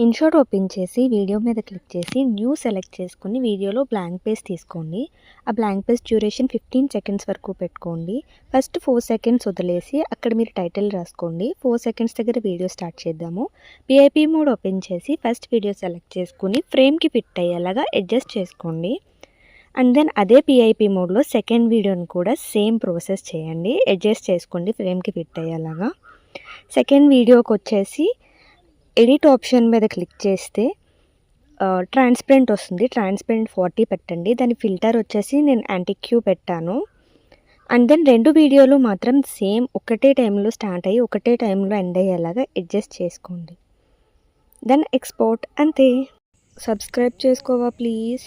INSAT open చేసి video మీద click చేసి న్యూ సెలెక్ట్ చేసుకొని వీడియోలో బ్లాంక్ పేజ్ తీసుకోండి. ఆ బ్లాంక్ పేజ్ డ్యూరేషన్ 15 సెకండ్స్ వరకు పెట్టుకోండి. ఫస్ట్ 4 సెకండ్స్ వదిలేసి అక్కడ మీరు టైటిల్ రాసుకోండి. 4 సెకండ్స్ దగ్గర వీడియో స్టార్ట్ చేద్దాము. పిఐపి మోడ్ ఓపెన్ చేసి ఫస్ట్ వీడియో సెలెక్ట్ చేసుకొని ఫ్రేమ్‌కి ఫిట్ అయ్యేలాగా అడ్జస్ట్ చేసుకోండి. అండ్ దెన్ అదే పిఐపి మోడ్లో సెకండ్ వీడియోని కూడా సేమ్ ప్రాసెస్ చేయండి. అడ్జస్ట్ చేసుకోండి ఫ్రేమ్‌కి ఫిట్ అయ్యేలాగా. సెకండ్ వీడియోకి వచ్చేసి ఎడిట్ ఆప్షన్ మీద క్లిక్ చేస్తే ట్రాన్స్పరెంట్ వస్తుంది. ట్రాన్స్పరెంట్ 40 పెట్టండి. దాని ఫిల్టర్ వచ్చేసి నేను యాంటీ-క్యూ పెట్టాను. అండ్ దెన్ 2 వీడియోలు మాత్రం సేమ్ ఒకటే టైంలో స్టార్ట్ అయ్యి ఒకటే టైంలో ఎండ్ అయ్యేలాగా అడ్జస్ట్ చేసుకోండి. దెన్ ఎక్స్‌పోర్ట్ అంతే. సబ్స్క్రైబ్ చేసుకోవా ప్లీజ్.